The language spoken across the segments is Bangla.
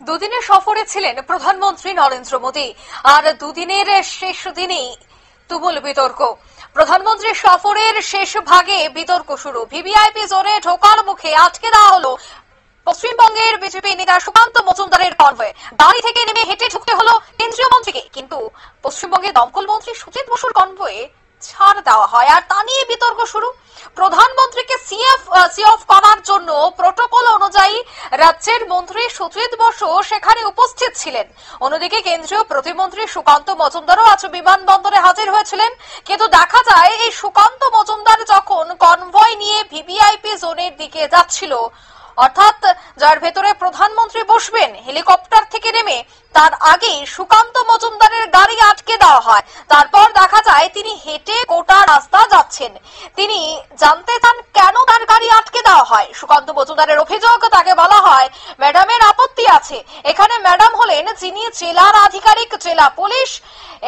দুদিনের সফরে ছিলেন প্রধানমন্ত্রী নরেন্দ্র মোদী, আর দুদিনের শেষ দিনেই তুমুল বিতর্ক। প্রধানমন্ত্রীর সফরের শেষ ভাগে বিতর্ক শুরু। ভিভিআইপি জোনে ঢোকার মুখে আটকে দেওয়া হলো পশ্চিমবঙ্গের বিজেপি নেতা সুকান্ত মজুমদারের কনভয়। গাড়ি থেকে নেমে হেঁটে ঢুকতে হলো কেন্দ্রীয় মন্ত্রীকে, কিন্তু পশ্চিমবঙ্গের দমকল মন্ত্রী সুজিত বসুর কনভয়ে ছাড় দেওয়া হয়, আর তা নিয়ে বিতর্ক শুরু। প্রধানমন্ত্রীকে সি অফ করার জন্য প্রটোকল অনুযায়ী রাজ্যের মন্ত্রী সুজিত বসু সেখানে উপস্থিত ছিলেন। অন্যদিকে কেন্দ্রীয় প্রতিমন্ত্রী সুকান্ত মজুমদারও আজ বিমানবন্দরে হাজির হয়েছিলেন, কিন্তু দেখা যায় এই সুকান্ত মজুমদার যখন কনভয় নিয়ে ভিভিআইপি জোনের দিকে যাচ্ছিল, অর্থাৎ যার ভেতরে প্রধানমন্ত্রী বসবেন, হেলিকপ্টার থেকে নেমে তার আগেই সুকান্ত মজুমদারের গাড়ি আটকে দেওয়া হয়। তারপর দেখা যায় তিনি হেঁটে গোটা রাস্তা যাচ্ছেন। তিনি জানতে চান কেন তার গাড়ি আটকে দেওয়া হয়। সুকান্ত মজুমদারের অভিযোগ, তাকে বলা হয় ম্যাডামের আপত্তি আছে। এখানে ম্যাডাম হলেন যিনি জেলার আধিকারিক, জেলা পুলিশ,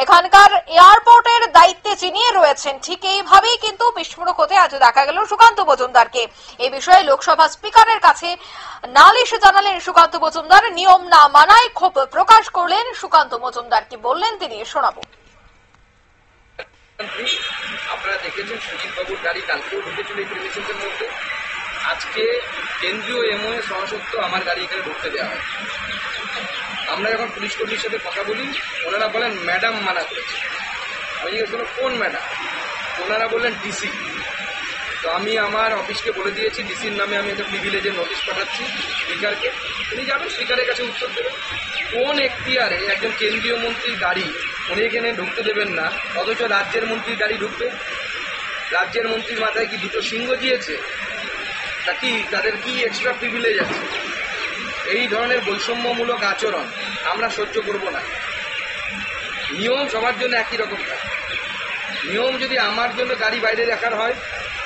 এখানকার এয়ারপোর্টের দায়িত্বে যিনি রয়েছেন। ঠিক এইভাবেই কিন্তু বিস্ফোরক হতে আজ দেখা গেল সুকান্ত মজুমদারকে। এই বিষয়ে লোকসভা স্পিকারের কাছে নালিশ জানালেন সুকান্ত মজুমদার। নিয়ম না মানায় ক্ষোভ প্রকাশ করলেন সুকান্ত মজুমদার। কি বললেন তিনি শোনাবো। আপনারা দেখেছেন সুজিত বাবুর গাড়ি কালকেও ঢুকেছিল এই প্রিমিসেসের মধ্যে। আজকে কেন্দ্রীয় এমওএ সহসত্ত্ব আমার গাড়ি এখানে ঢুকতে দেওয়া হয়। আমরা যখন পুলিশ কর্মীর সাথে কথা বলি, ওনারা বলেন ম্যাডাম মানা করেছে। আমি জিজ্ঞেস করলাম কোন ম্যাডাম? ওনারা বললেন ডিসি। তো আমি আমার অফিসকে বলে দিয়েছি ডিসির নামে আমি একটা প্রিভিলেজের নোটিশ পাঠাচ্ছি স্পিকারকে। তিনি যাবেন স্পিকারের কাছে উত্তর দেবেন। কোন এখতিয়ারে একজন কেন্দ্রীয় মন্ত্রীর গাড়ি উনি এখানে ঢুকতে দেবেন না, অথচ রাজ্যের মন্ত্রীর গাড়ি ঢুকবে? রাজ্যের মন্ত্রীর মাথায় কি দুটো সিংহ দিয়েছে? তা কি তাদের কি এক্সট্রা প্রিভিলেজ আছে? এই ধরনের বৈষম্যমূলক আচরণ আমরা সহ্য করব না। নিয়ম সবার জন্য একই রকম থাকে। নিয়ম যদি আমার জন্য গাড়ি বাইরে রাখার হয়,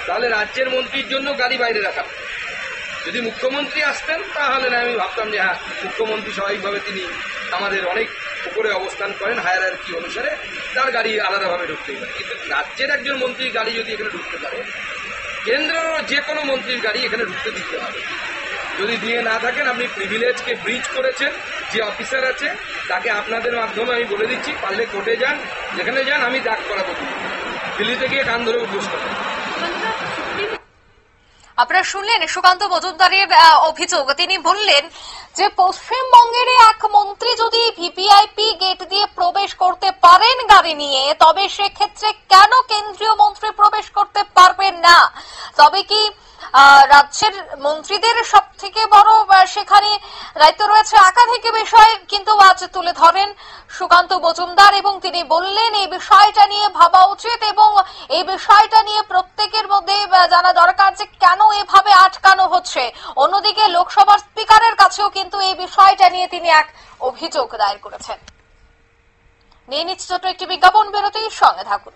তাহলে রাজ্যের মন্ত্রীর জন্য গাড়ি বাইরে রাখা। যদি মুখ্যমন্ত্রী আসতেন তাহলে না আমি ভাবতাম যে হ্যাঁ, মুখ্যমন্ত্রী স্বাভাবিকভাবে তিনি আমাদের অনেক উপরে অবস্থান করেন, হায়ারার্কি অনুসারে তার গাড়ি আলাদাভাবে ঢুকতেই পারে। কিন্তু রাজ্যের একজন মন্ত্রীর গাড়ি যদি এখানে ঢুকতে পারে, কেন্দ্রের যে কোনো মন্ত্রীর গাড়ি এখানে ঢুকতে দিতে হবে। যদি দিয়ে না থাকেন, আপনি প্রিভিলেজকে ব্রিচ করেছেন। যে অফিসার আছে তাকে আপনাদের মাধ্যমে আমি বলে দিচ্ছি, পারলে কোর্টে যান, যেখানে যান আমি ডাক করাবো। দিল্লিতে গিয়ে কান ধরে উদ্বোস করেন। আপনারা শুনলেন সুকান্ত মজুমদারের অভিযোগ। তিনি বললেন যে পশ্চিমবঙ্গের এক মন্ত্রী যদি ভিভিআইপি গেট দিয়ে প্রবেশ করতে পারেন গাড়ি নিয়ে, তবে সেক্ষেত্রে কেন কেন্দ্রীয় মন্ত্রী প্রবেশ করতে পারবেন না? তবে কি রাজ্যের মন্ত্রীদের সব থেকে বড় সেখানে দায়িত্ব রয়েছে? একাধিক বিষয় কিন্তু আজ তুলে ধরেন সুকান্ত মজুমদার, এবং তিনি বললেন এই বিষয়টা নিয়ে ভাবা উচিত এবং এই বিষয়টা নিয়ে প্রত্যেকের মধ্যে জানা দরকার যে কেন এভাবে আটকানো হচ্ছে। অন্যদিকে লোকসভার স্পিকারের কাছেও কিন্তু এই বিষয়টা নিয়ে তিনি এক অভিযোগ দায়ের করেছেন। নিয়ে নিচ্ছে ছোট একটি বিজ্ঞাপন বিরতির সঙ্গে থাকুন।